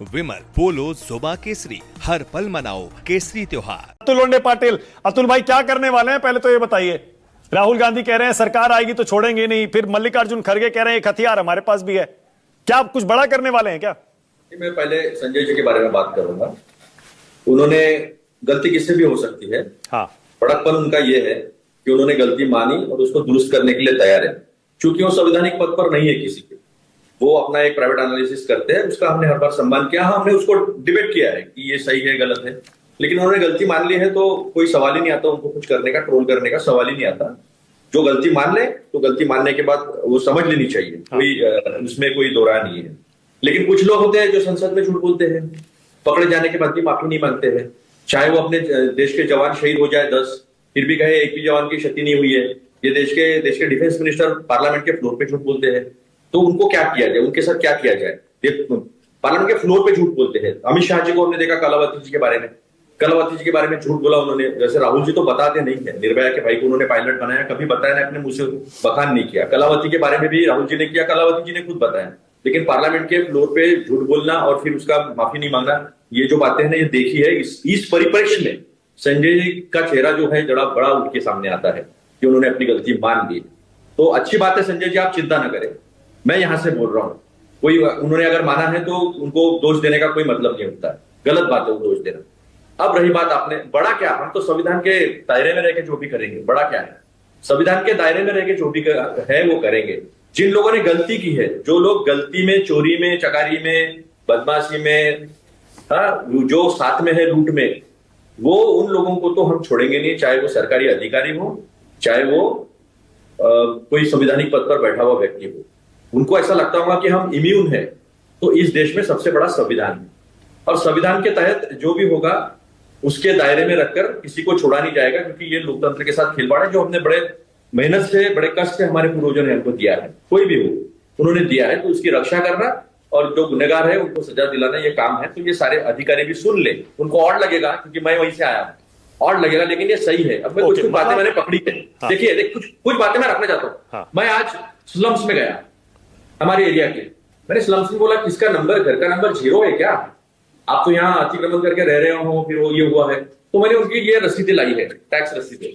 विमल पोलो जुबा केसरी, हर पल मनाओ केसरी त्योहार। अतुल लोंढे पाटिल, अतुल भाई क्या करने वाले हैं पहले तो ये बताइए। राहुल गांधी कह रहे हैं सरकार आएगी तो छोड़ेंगे नहीं, फिर मल्लिकार्जुन खड़गे कह रहे हैं एक हथियार हमारे पास भी है। क्या आप कुछ बड़ा करने वाले हैं क्या? मैं पहले संजय जी के बारे में बात करूंगा। उन्होंने गलती किससे भी हो सकती है। हाँ, बड़प्पन उनका ये है कि उन्होंने गलती मानी और उसको दुरुस्त करने के लिए तैयार है। क्योंकि वो संवैधानिक पद पर नहीं है किसी के, वो अपना एक प्राइवेट एनालिसिस करते हैं, उसका हमने हर बार सम्मान किया। हाँ, हमने उसको डिबेट किया है कि ये सही है गलत है, लेकिन उन्होंने गलती मान ली है तो कोई सवाल ही नहीं आता उनको कुछ करने का, ट्रोल करने का सवाल ही नहीं आता। जो गलती मान ले तो गलती मानने के बाद वो समझ लेनी चाहिए, कोई उसमें कोई दो राय नहीं है। लेकिन कुछ लोग होते हैं जो संसद में झूठ बोलते हैं, पकड़े जाने के बाद भी माफी नहीं मांगते हैं। चाहे वो अपने देश के जवान शहीद हो जाए 10, फिर भी कहे एक भी जवान की क्षति नहीं हुई है। ये देश के डिफेंस मिनिस्टर पार्लियामेंट के फ्लोर पे झूठ बोलते हैं, तो उनको क्या किया जाए, उनके साथ क्या किया जाए? ये पार्लियामेंट के फ्लोर पे झूठ बोलते हैं। अमित शाह जी को हमने देखा कलावती जी के बारे में, कलावती जी के बारे में झूठ बोला उन्होंने। जैसे राहुल जी तो बताते नहीं है, निर्भया के भाई को उन्होंने पायलट बनाया, कभी बताया ना, अपने मुंह से बखान नहीं किया। कलावती के बारे में भी राहुल जी ने किया, कलावती जी ने खुद बताया। लेकिन पार्लियामेंट के फ्लोर पे झूठ बोलना और फिर उसका माफी नहीं मांगना, ये जो बातें हैं ना, ये देखी है। इस परिप्रेक्ष्य में संजय जी का चेहरा जो है जरा बड़ा उठ के सामने आता है कि उन्होंने अपनी गलती मान ली। तो अच्छी बात है संजय जी, आप चिंता ना करें, मैं यहां से बोल रहा हूं। कोई उन्होंने अगर माना है तो उनको दोष देने का कोई मतलब नहीं होता है, गलत बात है वो दोष देना। अब रही बात, आपने बड़ा क्या, हम तो संविधान के दायरे में रहकर जो भी करेंगे, बड़ा क्या है, संविधान के दायरे में रहकर जो भी है वो करेंगे। जिन लोगों ने गलती की है, जो लोग गलती में, चोरी में, चकारी में, बदमाशी में, जो साथ में है लूट में, वो उन लोगों को तो हम छोड़ेंगे नहीं, चाहे वो सरकारी अधिकारी हो, चाहे वो कोई संवैधानिक पद पर बैठा हुआ व्यक्ति हो। उनको ऐसा लगता होगा कि हम इम्यून है, तो इस देश में सबसे बड़ा संविधान है और संविधान के तहत जो भी होगा उसके दायरे में रखकर किसी को छोड़ा नहीं जाएगा। क्योंकि ये लोकतंत्र के साथ खिलवाड़ है जो हमने बड़े मेहनत से, बड़े कष्ट से हमारे पूर्वजों ने हमको दिया है, कोई भी हो उन्होंने दिया है, तो उसकी रक्षा करना और जो गुनहगार है उनको सजा दिलाना ये काम है। तो ये सारे अधिकारी भी सुन ले, उनको और लगेगा क्योंकि मैं वहीं से आया हूं, और लगेगा, लेकिन ये सही है। अब मैं कुछ बातें मैंने पकड़ी है। हाँ। देखिए कुछ बातें मैं रखना चाहता हूँ। हाँ। मैं आज स्लम्स में गया, हमारे एरिया के, मैंने स्लम्स में बोला किसका नंबर, घर का नंबर 0 है क्या, आप तो यहाँ अतिक्रमण करके रह रहे हो, फिर वो ये हुआ है। तो मैंने उनकी ये रसीदें लाई है, टैक्स रसीदें,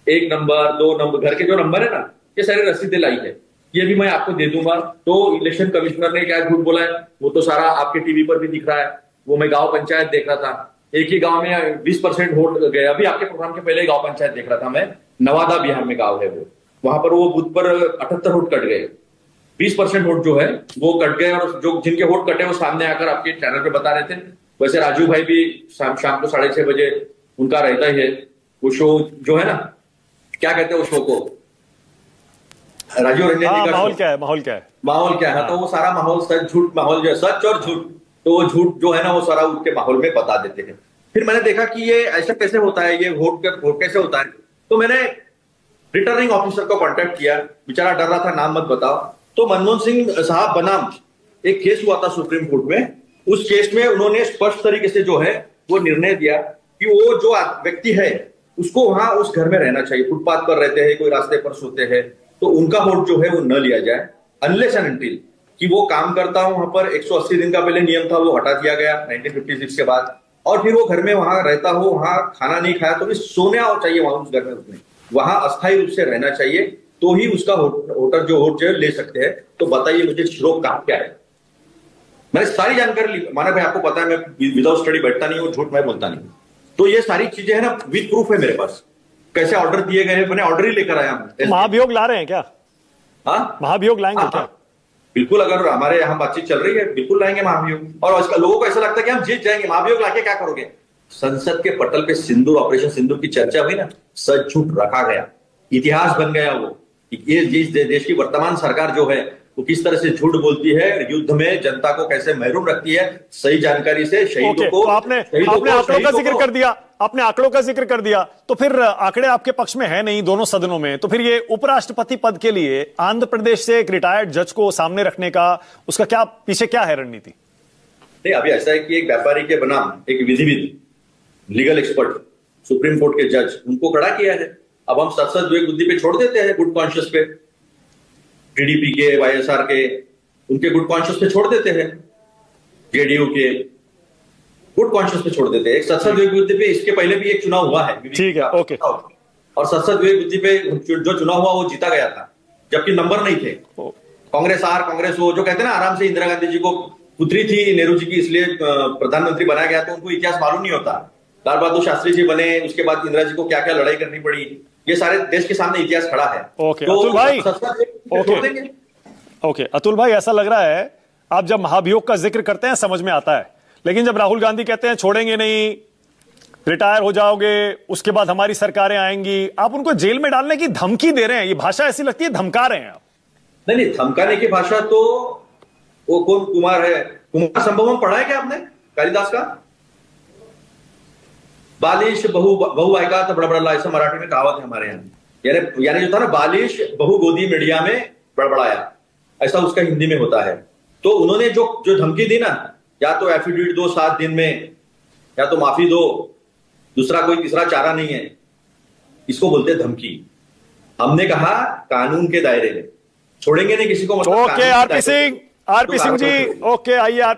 1 नंबर 2 नंबर, घर के जो नंबर है ना, ये सारे रसीदें लाई है, ये भी मैं आपको दे दूंगा। तो इलेक्शन कमिश्नर ने क्या झूठ बोला है वो तो सारा आपके टीवी पर भी दिख रहा है। वो मैं गांव पंचायत देख रहा था, एक ही गांव में 20% वोट गए। अभी आपके प्रोग्राम के पहले गांव पंचायत देख रहा था मैं, नवादा बिहार में गांव है वो, वहां पर वो बूथ पर 78 वोट कट गए, 20% वोट जो है वो कट गए। और जो जिनके वोट कटे वो सामने आकर आपके चैनल पे बता रहे थे। वैसे राजू भाई भी शाम को 6:30 बजे उनका रहता ही है वो शो, जो है ना, क्या कहते हैं उस शो को, राजीव रंजन जी का माहौल क्या है, माहौल क्या है, माहौल क्या है। तो वो सारा माहौल सच झूठ, माहौल जो है सच और झूठ, तो वो झूठ जो है ना वो सारा उठ के माहौल में बता देते हैं। फिर मैंने देखा कि ये ऐसा कैसे होता है, ये वोट कैसे होता है। तो मैंने रिटर्निंग ऑफिसर को कांटेक्ट किया, बेचारा डर रहा था, नाम मत बताओ। तो मनमोहन सिंह साहब बनाम एक केस हुआ था सुप्रीम कोर्ट में, उस केस में उन्होंने स्पष्ट तरीके से जो है वो निर्णय दिया कि वो जो व्यक्ति है उसको वहां उस घर में रहना चाहिए। फुटपाथ पर रहते हैं, कोई रास्ते पर सोते हैं, तो उनका वोट जो है वो न लिया जाए अनलेस एंड अनटिल कि वो काम करता हो वहां पर। 180 दिन का पहले नियम था, वो हटा दिया गया 1956 के बाद। और फिर वो घर में वहां रहता हो, वहां खाना नहीं खाया तो भी सोने आओ चाहिए वहां उस घर में, उसने वहां अस्थायी रूप से रहना चाहिए, तो ही उसका वोटर जो वोट जो ले सकते हैं। तो बताइए मुझे श्रोक काम क्या है? मैंने सारी जानकारी ली, माना भाई आपको पता है मैं विदाउट स्टडी बैठता नहीं हूँ, झूठ मैं बोलता नहीं। तो ये सारी चीजें है ना, विद प्रूफ है मेरे पास, कैसे ऑर्डर दिए गए हैं, मैंने ऑर्डर ही लेकर आया हूं। महाभियोग ला रहे हैं क्या? हाँ, महाभियोग लाएंगे क्या? बिल्कुल, अगर हमारे यहाँ बातचीत चल रही है बिल्कुल लाएंगे महाभियोग। और आजकल लोगों को ऐसा लगता है कि हम जीत जाएंगे, महाभियोग लाके क्या करोगे? संसद के पटल पे सिंदूर, ऑपरेशन सिंदूर की चर्चा हुई ना, सच झूठ रखा गया, इतिहास बन गया वो। ये जिस देश की वर्तमान सरकार जो है वो किस तरह से झूठ बोलती है, युद्ध में जनता को कैसे महरूम रखती है, सही जानकारी से शहीदों को। तो आपने आंकड़ों का जिक्र कर दिया, आपने आंकड़ों का जिक्र कर दिया, तो फिर आंकड़े आपके पक्ष में है नहीं दोनों सदनों में, तो फिर ये उपराष्ट्रपति पद के लिए आंध्र प्रदेश से एक रिटायर्ड जज को सामने रखने का उसका क्या पीछे क्या है रणनीति? नहीं, अभी ऐसा है कि एक व्यापारी के बनाम एक विधिविद लीगल एक्सपर्ट सुप्रीम कोर्ट के जज, उनको खड़ा किया है। अब हम सत्सद विवेक बुद्धि पे छोड़ देते हैं, गुड कॉन्शियस पे, टीडीपी के, वाईएसआर के, उनके गुड कॉन्शियस पे छोड़ देते हैं। जेडीयू के गुड कॉन्शियस पे छोड़ देते हैं। एक सत्सद विवेक बुद्धि पे इसके पहले भी एक चुनाव हुआ है, ठीक है, ओके। और सत्सद विवेक बुद्धि पे जो चुनाव हुआ वो जीता गया था, जबकि नंबर नहीं थे। कांग्रेस आर कांग्रेस वो जो कहते हैं ना, आराम से इंदिरा गांधी जी को पुत्री थी नेहरू जी की, इसलिए प्रधानमंत्री बनाया गया, तो उनको इतिहास मालूम नहीं होता। लाल बहादुर शास्त्री जी बने, उसके बाद इंदिरा जी को क्या क्या लड़ाई करनी पड़ी, ये सारे देश के सामने इतिहास खड़ा है। ओके, तो अतुल भाई, ओके ओके अतुल भाई, ऐसा लग रहा है आप जब महाभियोग का जिक्र करते हैं समझ में आता है, लेकिन जब राहुल गांधी कहते हैं छोड़ेंगे नहीं, रिटायर हो जाओगे, उसके बाद हमारी सरकारें आएंगी, आप उनको जेल में डालने की धमकी दे रहे हैं। ये भाषा ऐसी लगती है धमका रहे हैं आप। नहीं, धमकाने की भाषा तो वो कौन कुमार है, कुमार संभवम पढ़ा है क्या आपने कालिदास का? बालिश बहु आयका तो बड़बड़ाला, ऐसा मराठी में कहावत है हमारे यहाँ। यानी जो था ना, बालिश बहु गोदी मीडिया में बड़बड़ाया, ऐसा उसका हिंदी में होता है। तो उन्होंने जो धमकी दी ना, या तो एफिडेविट दो 7 दिन में, या तो माफी दो, दूसरा कोई तीसरा चारा नहीं है, इसको बोलते धमकी। हमने कहा कानून के दायरे में छोड़ेंगे नहीं किसी को। Okay RP Singh ji, okay आइए